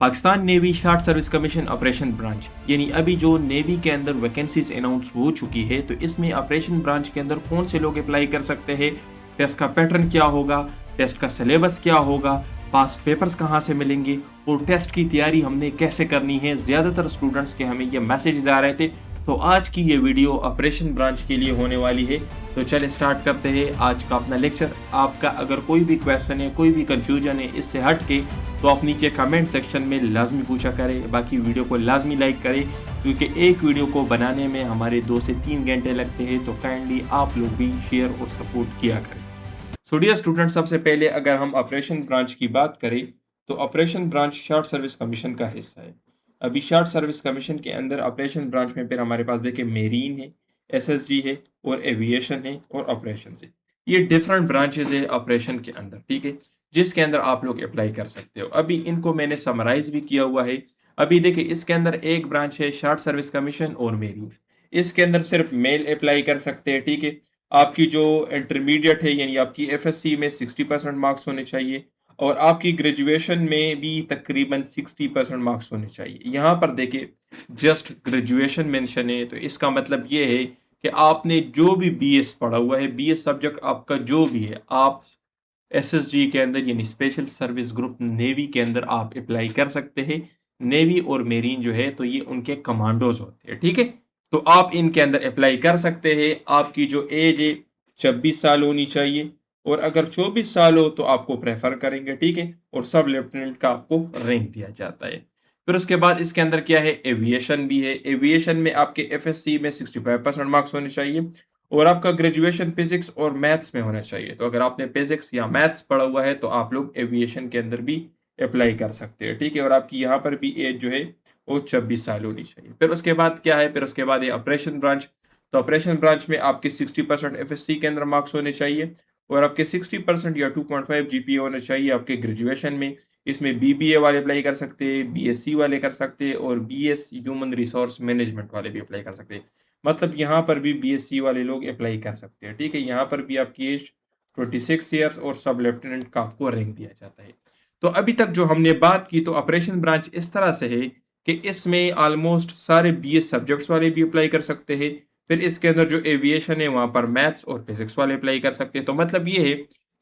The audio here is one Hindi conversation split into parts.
Pakistan navy short service commission operation branch यानी अभी जो नेवी के अंदर वैकेंसीज अनाउंस हो चुकी है, तो इसमें ऑपरेशन ब्रांच के अंदर कौन से लोग अप्लाई कर सकते हैं, टेस्ट का पैटर्न क्या होगा, टेस्ट का सिलेबस क्या होगा, पास्ट पेपर्स कहाँ से मिलेंगे और टेस्ट की तैयारी हमने कैसे करनी है। ज़्यादातर स्टूडेंट्स के हमें ये मैसेज आ रहे थे, तो आज की ये वीडियो ऑपरेशन ब्रांच के लिए होने वाली है। तो चले स्टार्ट करते हैं आज का अपना लेक्चर। आपका अगर कोई भी क्वेश्चन है, कोई भी कंफ्यूजन है इससे हट के, तो आप नीचे कमेंट सेक्शन में लाजमी पूछा करें। बाकी वीडियो को लाजमी लाइक करें, क्योंकि एक वीडियो को बनाने में हमारे 2 से 3 घंटे लगते हैं। तो काइंडली आप लोग भी शेयर और सपोर्ट किया करें। सो डियर स्टूडेंट, सबसे पहले अगर हम ऑपरेशन ब्रांच की बात करें, तो operation branch short service commission का हिस्सा है। अभी शार्ट सर्विस कमीशन के अंदर ऑपरेशन ब्रांच में फिर हमारे पास देखिए मेरीन है, एसएसडी है और एविएशन है और ऑपरेशन है। ये डिफरेंट ब्रांचेस है ऑपरेशन के अंदर, ठीक है, जिसके अंदर आप लोग अप्लाई कर सकते हो। अभी इनको मैंने समराइज भी किया हुआ है। अभी देखिए इसके अंदर एक ब्रांच है शार्ट सर्विस कमीशन और मेरीन। इसके अंदर सिर्फ मेल अप्लाई कर सकते हैं, ठीक है। आपकी जो इंटरमीडिएट है यानी आपकी एफएससी में 60% मार्क्स होने चाहिए और आपकी ग्रेजुएशन में भी तकरीबन 60% मार्क्स होने चाहिए। यहाँ पर देखिए जस्ट ग्रेजुएशन मेंशन है, तो इसका मतलब ये है कि आपने जो भी बीएस पढ़ा हुआ है, बीएस सब्जेक्ट आपका जो भी है, आप एसएसजी के अंदर यानी स्पेशल सर्विस ग्रुप नेवी के अंदर आप अप्लाई कर सकते हैं। नेवी और मेरीन जो है तो ये उनके कमांडोज होते हैं, ठीक है। तो आप इनके अंदर अप्लाई कर सकते हैं। आपकी जो एज है 26 साल होनी चाहिए और अगर 24 साल हो तो आपको प्रेफर करेंगे, ठीक है। और सब लेफ्टिनेंट का आपको रैंक दिया जाता है। फिर उसके बाद इसके अंदर क्या है, एविएशन भी है। एविएशन में आपके एफएससी में 65% मार्क्स होने चाहिए और आपका ग्रेजुएशन फिजिक्स और मैथ्स में होना चाहिए। तो अगर आपने फिजिक्स या मैथ्स पढ़ा हुआ है तो आप लोग एविएशन के अंदर भी अप्लाई कर सकते हैं, ठीक है। और आपकी यहाँ पर भी एज जो है वो 26 साल होनी चाहिए। फिर उसके बाद क्या है, फिर उसके बाद ये ऑपरेशन ब्रांच। तो ऑपरेशन ब्रांच में आपके 60% एफएससी के अंदर मार्क्स होने चाहिए और आपके 60% या 2.5 जीपीए होना चाहिए आपके ग्रेजुएशन में। इसमें बीबीए वाले अप्लाई कर सकते हैं, बीएससी वाले कर सकते हैं और बीएस ह्यूमन रिसोर्स मैनेजमेंट वाले भी अप्लाई कर सकते हैं। मतलब यहाँ पर भी बीएससी वाले लोग अप्लाई कर सकते हैं, ठीक है। यहाँ पर भी आपकी एज 26 ईयर्स और सब लेफ्टिनेंट का आपको रैंक दिया जाता है। तो अभी तक जो हमने बात की, तो ऑपरेशन ब्रांच इस तरह से है कि इसमें ऑलमोस्ट सारे बीएस सब्जेक्ट्स वाले भी अप्लाई कर सकते हैं। फिर इसके अंदर जो एविएशन है वहाँ पर मैथ्स और फिजिक्स वाले अप्लाई कर सकते हैं। तो मतलब ये है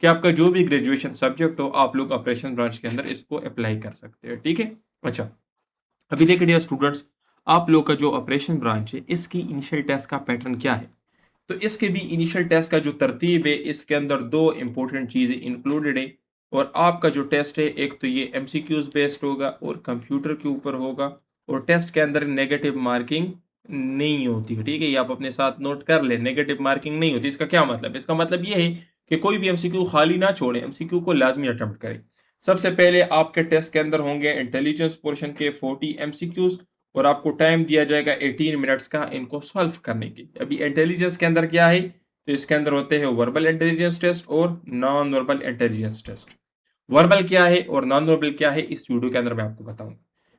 कि आपका जो भी ग्रेजुएशन सब्जेक्ट हो, आप लोग ऑपरेशन ब्रांच के अंदर इसको अप्लाई कर सकते हैं, ठीक है। अच्छा, अभी देखिए डियर स्टूडेंट्स, आप लोग का जो ऑपरेशन ब्रांच है इसकी इनिशियल टेस्ट का पैटर्न क्या है। तो इसके भी इनिशियल टेस्ट का जो तरतीब है, इसके अंदर 2 इंपॉर्टेंट चीज़ें इंक्लूडेड है। और आपका जो टेस्ट है, एक तो ये एमसीक्यूज बेस्ड होगा और कंप्यूटर के ऊपर होगा और टेस्ट के अंदर नेगेटिव मार्किंग नहीं होती है, ठीक है। ये आप अपने साथ नोट कर ले, नेगेटिव मार्किंग नहीं होती। इसका क्या मतलब, इसका मतलब ये है कि कोई भी एमसीक्यू खाली ना छोड़े, एमसीक्यू को लाजमी अटेम्प्ट करें। सबसे पहले आपके टेस्ट के अंदर होंगे इंटेलिजेंस पोर्शन के 40 एमसीक्यूज और आपको टाइम दिया जाएगा 18 मिनट्स का इनको सॉल्व करने के। अभी इंटेलिजेंस के अंदर क्या है, तो इसके अंदर होते हैं वर्बल इंटेलिजेंस टेस्ट और non verbal intelligence test. Verbal क्या है और नॉन वर्बल क्या है, इस वीडियो के अंदर मैं आपको बताऊंगा।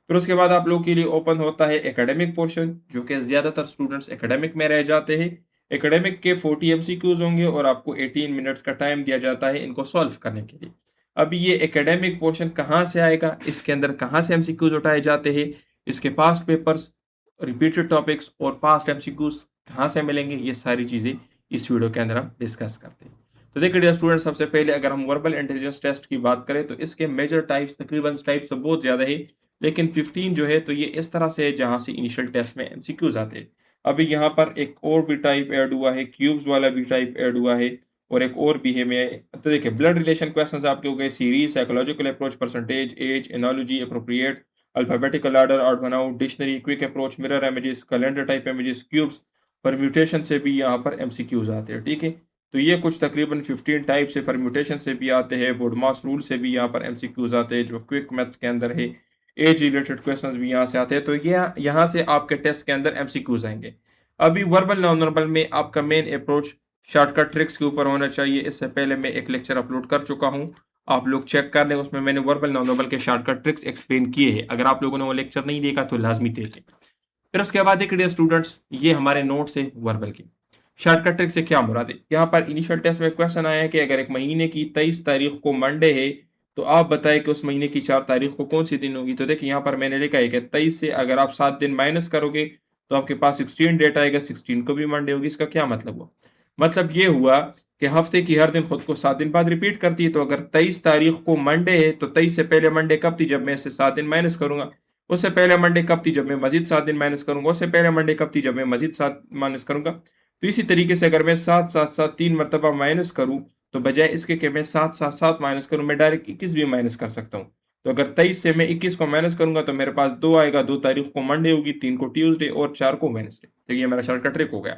फिर उसके बाद आप लोग के लिए ओपन होता है एकेडमिक पोर्शन, जो कि ज्यादातर स्टूडेंट्स एकेडमिक में रह जाते हैं। एकेडमिक के 40 एमसीक्यूज होंगे और आपको 18 मिनट्स का टाइम दिया जाता है इनको सॉल्व करने के लिए। अभी ये एकेडमिक पोर्शन कहाँ से आएगा, इसके अंदर कहाँ से एमसीक्यूज उठाए जाते हैं, इसके पास्ट पेपर्स, रिपीटेड टॉपिक्स और पास्ट एमसीक्यूज कहाँ से मिलेंगे, ये सारी चीज़ें इस वीडियो के अंदर हम डिस्कस करते हैं। तो देखिए डियर स्टूडेंट, सबसे पहले अगर हम वर्बल इंटेलिजेंस टेस्ट की बात करें, तो इसके मेजर टाइप्स तकरीबन टाइप्स तो बहुत ज़्यादा है, लेकिन 15 जो है तो ये इस तरह से है जहाँ से इनिशियल टेस्ट में एमसीक्यूज आते हैं। अभी यहाँ पर एक और भी टाइप ऐड हुआ है, क्यूब्स वाला भी टाइप ऐड हुआ है और एक और भी है। मैं तो देखिए ब्लड रिलेशन क्वेश्चंस आपके हो गए, series, psychological approach, percentage, age, analogy, appropriate, alphabetical order, odd बनाओ, dictionary, quick approach, mirror images, calendar type images, cubes, permutation से भी यहाँ पर एमसीक्यूज आते हैं, ठीक है। तो ये कुछ तकरीबन 15 टाइप से परम्यूटेशन से भी आते हैं, बोडमास रूल से भी यहाँ पर एमसीक्यूज आते हैं जो क्विक मैथ्स के अंदर है। एज रिलेटेड क्वेश्चंस भी यहाँ से आते हैं। तो ये यहाँ से आपके टेस्ट के अंदर एमसीक्यूज आएंगे। अभी वर्बल नॉन वर्बल में आपका मेन अप्रोच शॉर्टकट ट्रिक्स के ऊपर होना चाहिए। इससे पहले मैं एक लेक्चर अपलोड कर चुका हूँ, आप लोग चेक कर लें, उसमें मैंने वर्बल नॉन वर्बल के शॉर्टकट ट्रिक्स एक्सप्लेन किए हैं। अगर आप लोगों ने वो लेक्चर नहीं देखा तो लाजमी देखें। फिर उसके बाद देखिए स्टूडेंट्स, ये हमारे नोट्स है वर्बल की। शॉर्टकट ट्रिक से क्या मुराद है, यहाँ पर इनिशियल टेस्ट में क्वेश्चन आया है कि अगर एक महीने की 23 तारीख को मंडे है तो आप बताएं कि उस महीने की 4 तारीख को कौन सी दिन होगी। तो देखिए यहाँ पर मैंने लिखा है कि 23 से अगर आप 7 दिन माइनस करोगे तो आपके पास 16 डेट आएगा, 16 को भी मंडे होगी। इसका क्या मतलब हुआ? मतलब ये हुआ कि हफ्ते की हर दिन खुद को 7 दिन बाद रिपीट करती है। तो अगर 23 तारीख को मंडे है तो 23 से पहले मंडे कब थी? जब मैं इससे 7 दिन माइनस करूंगा। उससे पहले मंडे कब थी? जब मैं मजीद 7 दिन माइनस करूंगा। उससे पहले मंडे कब थी? जब मैं मजीद 7 माइनस करूंगा। तो इसी तरीके से अगर मैं 7 7 7 3 मरतबा माइनस करूं तो बजाय इसके कि मैं 7 7 7 माइनस करूं, मैं डायरेक्ट 21 भी माइनस कर सकता हूं। तो अगर 23 से मैं 21 को माइनस करूंगा तो मेरे पास 2 आएगा, 2 तारीख को मंडे होगी, 3 को ट्यूसडे और 4 को वेडनेसडे। तो ये मेरा शॉर्टकट ट्रिक हो गया।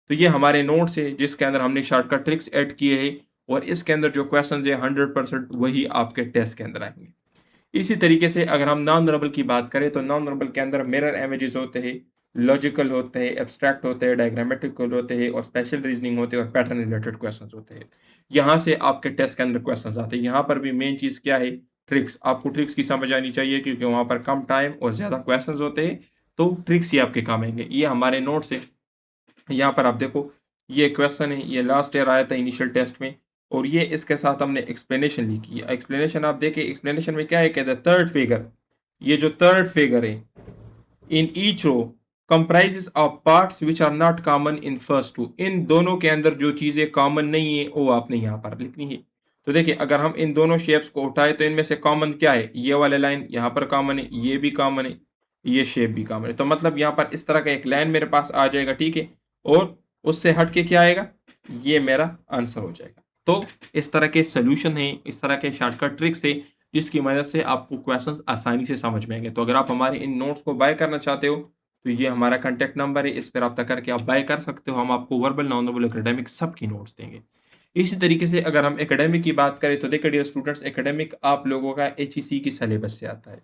तो ये हमारे नोट्स है जिसके अंदर हमने शॉर्टकट ट्रिक्स ऐड किए हैं और इसके अंदर जो क्वेश्चन है 100% वही आपके टेस्ट के अंदर आएंगे। इसी तरीके से अगर हम नॉन वर्बल की बात करें तो नॉन वर्बल के अंदर मिरर इमेजेस होते हैं, लॉजिकल होते हैं, एब्स्ट्रैक्ट होते हैं, डायग्रामेटिकल होते हैं और स्पेशल रीजनिंग होते हैं और पैटर्न रिलेटेड क्वेश्चंस होते हैं। यहाँ से आपके टेस्ट के अंदर क्वेश्चंस आते हैं। यहाँ पर भी मेन चीज़ क्या है? ट्रिक्स। आपको ट्रिक्स की समझ आनी चाहिए क्योंकि वहाँ पर कम टाइम और ज़्यादा क्वेश्चंस होते हैं। तो ट्रिक्स ही आपके काम आएंगे। ये हमारे नोट्स है। यहाँ पर आप देखो, ये क्वेश्चन है, ये लास्ट ईयर आया था इनिशियल टेस्ट में और ये इसके साथ हमने एक्सप्लेनेशन लिखी है। एक्सप्लेनेशन आप देखिए, एक्सप्लेनेशन में क्या है? कहते हैं थर्ड फिगर, ये जो थर्ड फिगर है in each row comprises of parts which are not common in first two। इन दोनों के अंदर जो चीजें कॉमन नहीं है वो आपने यहाँ पर लिखनी है। तो देखिए अगर हम इन दोनों शेप्स को उठाए तो इनमें से कॉमन क्या है? ये वाले लाइन यहाँ पर कॉमन है, ये भी कॉमन है, ये शेप भी कॉमन है। तो मतलब यहाँ पर इस तरह का एक लाइन मेरे पास आ जाएगा, ठीक है। और उससे हट के क्या आएगा? ये मेरा आंसर हो जाएगा। तो इस तरह के सोल्यूशन है, इस तरह के शॉर्टकट ट्रिक्स है जिसकी मदद से आपको क्वेश्चंस आसानी से समझ में आएंगे। तो अगर आप हमारे इन नोट्स को बाय करना चाहते हो तो ये हमारा कॉन्टैक्ट नंबर है, इस पर रब्ता करके आप बाय कर सकते हो। हम आपको वर्बल, नॉन वर्बल, एकेडमिक सबकी नोट्स देंगे। इसी तरीके से अगर हम एकेडमिक की बात करें तो देखिए डियर स्टूडेंट्स, एकेडमिक आप लोगों का एचईसी की सिलेबस से आता है।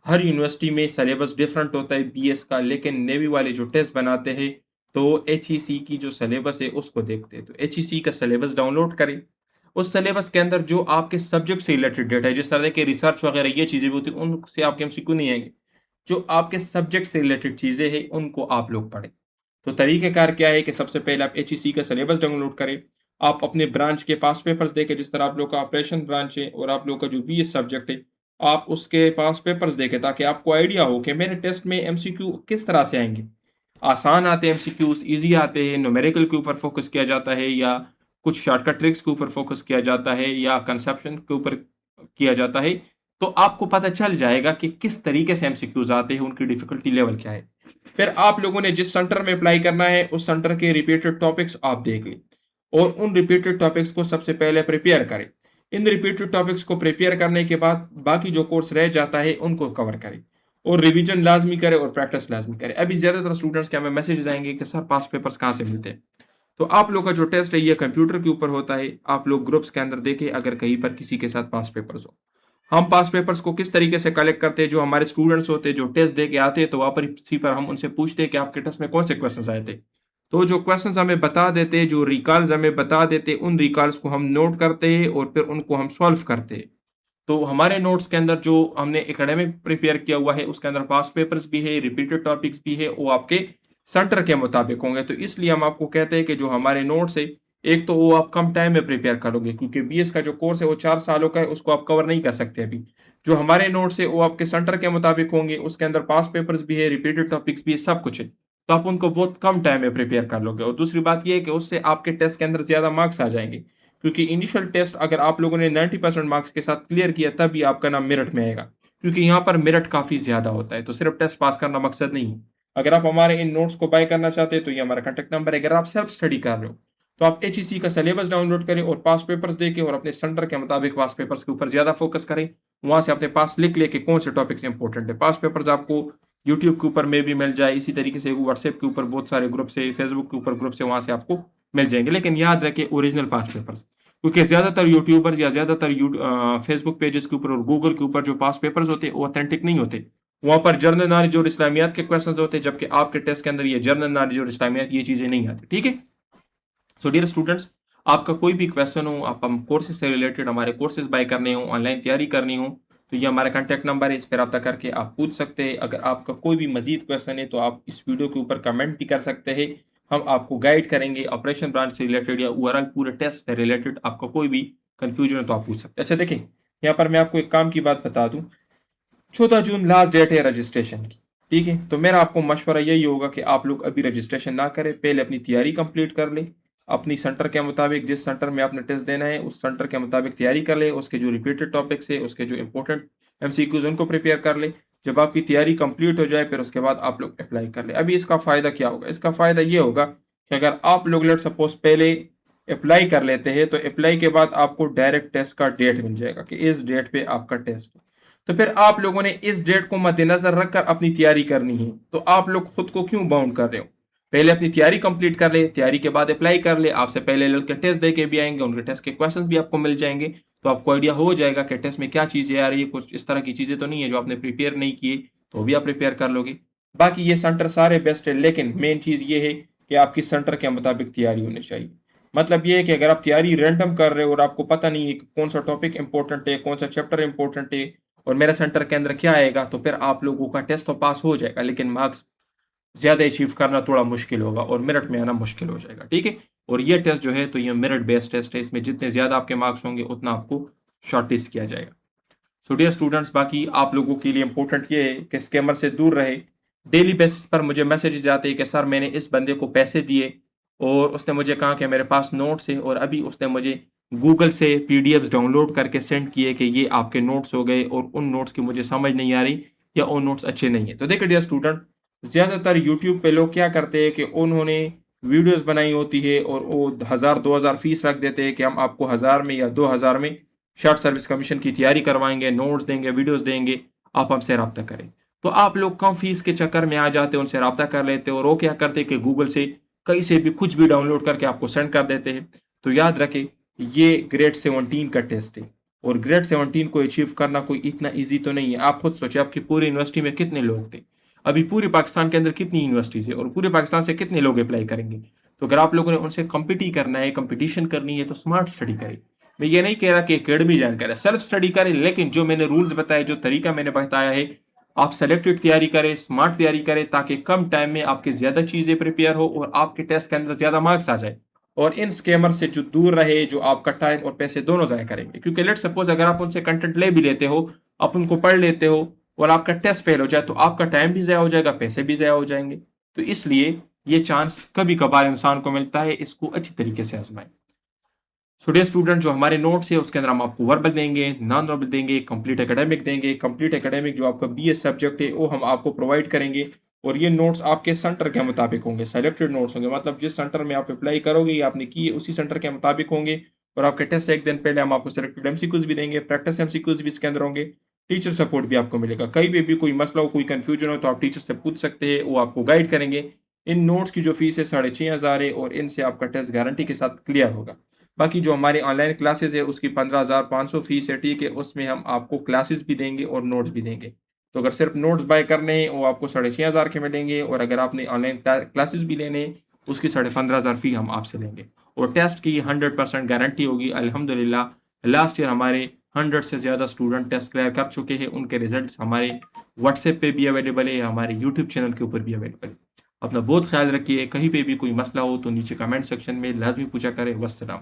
हर यूनिवर्सिटी में सिलेबस डिफरेंट होता है बीएस का, लेकिन नेवी वाले जो टेस्ट बनाते हैं तो एचईसी की जो सिलेबस है उसको देखते हैं। तो एचईसी का सिलेबस डाउनलोड करें। उस सिलेबस के अंदर जो आपके सब्जेक्ट से रिलेटेड डेटा है, जिस तरह के रिसर्च वगैरह ये चीज़ें भी होती हैं, उनसे आपके एमसीक्यू नहीं आएंगे। जो आपके सब्जेक्ट से रिलेटेड चीज़ें हैं उनको आप लोग पढ़ें। तो तरीक़ेकार क्या है कि सबसे पहले आप एचईसी का सिलेबस डाउनलोड करें। आप अपने ब्रांच के पास पेपर्स देखें, जिस तरह आप लोग का ऑपरेशन ब्रांच है और आप लोग का जो बीएस सब्जेक्ट है, आप उसके पास पेपर्स देखें ताकि आपको आइडिया हो कि मेरे टेस्ट में एमसीक्यू किस तरह से आएंगे। आसान आते हैं एमसीक्यूज, ईजी आते हैं, न्यूमेरिकल के ऊपर फोकस किया जाता है या कुछ शॉर्टकट ट्रिक्स के ऊपर फोकस किया जाता है या कंसेप्शन के ऊपर किया जाता है। तो आपको पता चल जाएगा कि किस तरीके से एमसीक्यूज आते हैं, उनकी डिफिकल्टी लेवल क्या है। फिर आप लोगों ने जिस सेंटर में अप्लाई करना है उस सेंटर के रिपीटेड टॉपिक्स आप देख लें और उन रिपीटेड टॉपिक्स को सबसे पहले प्रिपेयर करें। इन रिपीटेड टॉपिक्स को प्रिपेयर करने के बाद बाकी जो कोर्स रह जाता है उनको कवर करें और रिवीजन लाजमी करें और प्रैक्टिस लाजमी करें। अभी ज़्यादातर स्टूडेंट्स के हमें मैसेज आएंगे कि सर पास पेपर्स कहाँ से मिलते हैं। तो आप लोग का जो टेस्ट है ये कंप्यूटर के ऊपर होता है। आप लोग ग्रुप्स के अंदर देखें अगर कहीं पर किसी के साथ पास पेपर्स हो। हम पास पेपर्स को किस तरीके से कलेक्ट करते हैं? जो हमारे स्टूडेंट्स होते हैं जो टेस्ट दे के आते हैं तो वहाँ पर इसी पर हम उनसे पूछते हैं कि आपके टेस्ट में कौन से क्वेश्चन आए थे। तो जो क्वेश्चंस हमें बता देते, जो रिकॉल्स हमें बता देते, उन रिकॉल्स को हम नोट करते हैं और फिर उनको हम सॉल्व करते हैं। तो हमारे नोट्स के अंदर जो हमने एकेडमिक प्रिपेयर किया हुआ है उसके अंदर पास पेपर्स भी है, रिपीटेड टॉपिक्स भी है, वो आपके सेंटर के मुताबिक होंगे। तो इसलिए हम आपको कहते हैं कि जो हमारे नोट्स है, एक तो वो आप कम टाइम में प्रिपेयर करोगे क्योंकि बीएस का जो कोर्स है वो 4 सालों का है, उसको आप कवर नहीं कर सकते अभी। जो हमारे नोट्स है वो आपके सेंटर के मुताबिक होंगे, उसके अंदर पास पेपर्स भी है, रिपीटेड टॉपिक्स भी है, सब कुछ है। तो आप उनको बहुत कम टाइम में प्रिपेयर कर लोगे और दूसरी बात ये है कि उससे आपके टेस्ट के अंदर ज़्यादा मार्क्स आ जाएंगे क्योंकि इनिशियल टेस्ट अगर आप लोगों ने 90% मार्क्स के साथ क्लियर किया तभी आपका नाम मेरिट में आएगा क्योंकि यहाँ पर मेरिट काफ़ी ज़्यादा होता है। तो सिर्फ टेस्ट पास करना मकसद नहीं है। अगर आप हमारे इन नोट्स को बाय करना चाहते हैं तो ये हमारा कॉन्टैक्ट नंबर है। अगर आप सेल्फ स्टडी कर रहे हो तो आप एचईसी का सिलेबस डाउनलोड करें और पास पेपर्स देखें और अपने सेंटर के मुताबिक पास पेपर्स के ऊपर ज़्यादा फोकस करें। वहाँ से अपने पास लिख ले कि कौन से टॉपिक्स इंपॉर्टेंट है। पास पेपर्स आपको यूट्यूब के ऊपर में भी मिल जाए, इसी तरीके से व्हाट्सएप के ऊपर बहुत सारे ग्रुप से, फेसबुक के ऊपर ग्रुप से, वहाँ से आपको मिल जाएंगे। लेकिन याद रखें ओरिजिनल पास पेपर्स, क्योंकि ज़्यादातर यूट्यूबर्स या ज़्यादातर फेसबुक पेजेस के ऊपर और गूगल के ऊपर जो पास पेपर्स होते हैं वो ऑथेंटिक नहीं होते। वहाँ पर जनरल नॉलेज और इस्लामियात के क्वेश्चंस होते हैं, जबकि आपके टेस्ट के अंदर ये जनरल नॉलेज और इस्लामियात ये चीज़ें नहीं आती। ठीक है। सो डियर स्टूडेंट्स, आपका कोई भी क्वेश्चन हो, आप हम कोर्सेज से रिलेटेड हमारे कोर्सेज बाय करने हो, ऑनलाइन तैयारी करनी हो, तो ये हमारा कॉन्टैक्ट नंबर है, इस पर रब्ता करके आप पूछ सकते हैं। अगर आपका कोई भी मजीद क्वेश्चन है तो आप इस वीडियो के ऊपर कमेंट भी कर सकते हैं। हम आपको गाइड करेंगे ऑपरेशन ब्रांच से रिलेटेड या ओवरऑल पूरे टेस्ट से रिलेटेड। आपका कोई भी कंफ्यूजन हो तो आप पूछ सकते हैं। अच्छा देखिए, यहाँ पर मैं आपको एक काम की बात बता दूं, 14 जून लास्ट डेट है रजिस्ट्रेशन की। ठीक है, तो मेरा आपको मशवरा यही होगा कि आप लोग अभी रजिस्ट्रेशन ना करें, पहले अपनी तैयारी कंप्लीट कर लें। अपनी सेंटर के मुताबिक, जिस सेंटर में आपने टेस्ट देना है उस सेंटर के मुताबिक तैयारी कर ले, उसके जो रिपीटेड टॉपिक्स है, उसके जो इंपॉर्टेंट एमसीक्यूज उनको प्रिपेयर कर ले। जब आपकी तैयारी कंप्लीट हो जाए फिर उसके बाद आप लोग अप्लाई कर ले। अभी इसका फ़ायदा क्या होगा? इसका फ़ायदा ये होगा कि अगर आप लोग लेट सपोज पहले अप्लाई कर लेते हैं तो अप्लाई के बाद आपको डायरेक्ट टेस्ट का डेट मिल जाएगा कि इस डेट पे आपका टेस्ट है। तो फिर आप लोगों ने इस डेट को मद्देनजर रखकर अपनी तैयारी करनी है। तो आप लोग खुद को क्यों बाउंड कर रहे हो? पहले अपनी तैयारी कंप्लीट कर ले, तैयारी के बाद अप्लाई कर ले। आपसे पहले लड़के टेस्ट दे के भी आएंगे, उनके टेस्ट के क्वेश्चंस भी आपको मिल जाएंगे, तो आपको आइडिया हो जाएगा कि टेस्ट में क्या चीज़ें आ रही है। कुछ इस तरह की चीज़ें तो नहीं है जो आपने प्रिपेयर नहीं किए, तो भी आप प्रिपेयर कर लोगे। बाकी ये सेंटर सारे बेस्ट है, लेकिन मेन चीज़ ये है कि आपकी सेंटर के मुताबिक तैयारी होनी चाहिए। मतलब ये है कि अगर आप तैयारी रैंडम कर रहे हो और आपको पता नहीं है कि कौन सा टॉपिक इंपॉर्टेंट है, कौन सा चैप्टर इंपॉर्टेंट है और मेरा सेंटर के अंदर क्या आएगा, तो फिर आप लोगों का टेस्ट तो पास हो जाएगा, लेकिन मार्क्स ज़्यादा अचीव करना थोड़ा मुश्किल होगा और मेरिट में आना मुश्किल हो जाएगा। ठीक है, और ये टेस्ट जो है तो ये मेरिट बेस्ड टेस्ट है, इसमें जितने ज़्यादा आपके मार्क्स होंगे उतना आपको शॉर्ट लिस्ट किया जाएगा। सो डियर स्टूडेंट्स, बाकी आप लोगों के लिए इंपॉर्टेंट ये है कि स्कैमर से दूर रहे। डेली बेसिस पर मुझे मैसेजेस आते हैं कि सर मैंने इस बंदे को पैसे दिए और उसने मुझे कहा कि मेरे पास नोट्स है, और अभी उसने मुझे गूगल से पीडीएफ्स डाउनलोड करके सेंड किए कि ये आपके नोट्स हो गए और उन नोट्स की मुझे समझ नहीं आ रही या उन नोट्स अच्छे नहीं है। तो देखिए डियर स्टूडेंट, ज़्यादातर यूट्यूब पे लोग क्या करते हैं कि उन्होंने वीडियोस बनाई होती है और वो 1000-2000 फीस रख देते हैं कि हम आपको 1000 में या 2000 में शॉर्ट सर्विस कमीशन की तैयारी करवाएंगे, नोट्स देंगे, वीडियोस देंगे, आप हमसे रब्ता करें। तो आप लोग कम फीस के चक्कर में आ जाते हैं, उनसे रब्ता कर लेते हो और वो क्या करते हैं कि गूगल से कहीं से भी कुछ भी डाउनलोड करके आपको सेंड कर देते हैं। तो याद रखें, ये ग्रेड 17 का टेस्ट है और ग्रेड 17 को अचीव करना कोई इतना ईजी तो नहीं है। आप खुद सोचिए, आपकी पूरी यूनिवर्सिटी में कितने लोग थे? अभी पूरे पाकिस्तान के अंदर कितनी यूनिवर्सिटीज़ है और पूरे पाकिस्तान से कितने लोग अप्लाई करेंगे? तो अगर आप लोगों ने उनसे कम्पीट ही करना है, कंपटीशन करनी है, तो स्मार्ट स्टडी करें। मैं ये नहीं कह रहा कि एकेडमी ज्वाइन करें, सेल्फ स्टडी करें, लेकिन जो मैंने रूल्स बताए, जो तरीका मैंने बताया है, आप सेलेक्टेड तैयारी करें, स्मार्ट तैयारी करें, ताकि कम टाइम में आपकी ज़्यादा चीज़ें प्रिपेयर हो और आपके टेस्ट के अंदर ज़्यादा मार्क्स आ जाए। और इन स्कैमर से जो दूर रहे, जो आपका टाइम और पैसे दोनों ज़ाया करेंगे। क्योंकि लेट्स सपोज अगर आप उनसे कंटेंट ले भी लेते हो, आप उनको पढ़ लेते हो और आपका टेस्ट फेल हो जाए, तो आपका टाइम भी ज़ाया हो जाएगा, पैसे भी ज़ाया हो जाएंगे। तो इसलिए ये चांस कभी कभार इंसान को मिलता है, इसको अच्छी तरीके से आजमाएं। सो डियर स्टूडेंट, जो हमारे नोट्स है उसके अंदर हम आपको वर्बल देंगे, नॉन वर्बल देंगे, कंप्लीट एकेडमिक देंगे। कंप्लीट एकेडमिक जो आपका बीएस सब्जेक्ट है वो हम आपको प्रोवाइड करेंगे और ये नोट्स आपके सेंटर के मुताबिक होंगे, सेलेक्टेड नोट्स होंगे। मतलब जिस सेंटर में आप अप्लाई करोगे या आपने की है उसी सेंटर के मुताबिक होंगे। और आपके टेस्ट से एक दिन पहले हम आपको सेलेक्टेड एमसीक्यूज भी देंगे, प्रैक्टिस एमसीक्यूज भी इसके अंदर होंगे। टीचर सपोर्ट भी आपको मिलेगा, कहीं पे भी कोई मसला हो, कोई कंफ्यूजन हो तो आप टीचर से पूछ सकते हैं, वो आपको गाइड करेंगे। इन नोट्स की जो फीस है 6500 है और इनसे आपका टेस्ट गारंटी के साथ क्लियर होगा। बाकी जो हमारी ऑनलाइन क्लासेस है उसकी 15,500 फीस है। ठीक है, उसमें हम आपको क्लासेस भी देंगे और नोट्स भी देंगे। तो अगर सिर्फ नोट्स बाय करने हैं वो आपको 6500 के मिलेंगे, और अगर आपने ऑनलाइन क्लासेस भी लेने हैं उसकी 15,500 फी हम आपसे लेंगे। और टेस्ट की 100% गारंटी होगी। अल्हम्दुलिल्लाह लास्ट ईयर हमारे 100 से ज़्यादा स्टूडेंट टेस्ट क्लियर कर चुके हैं। उनके रिजल्ट्स हमारे व्हाट्सएप पे भी अवेलेबल है, हमारे यूट्यूब चैनल के ऊपर भी अवेलेबल है। अपना बहुत ख्याल रखिए। कहीं पे भी कोई मसला हो तो नीचे कमेंट सेक्शन में लाजमी पूछा करें। वस्सलाम।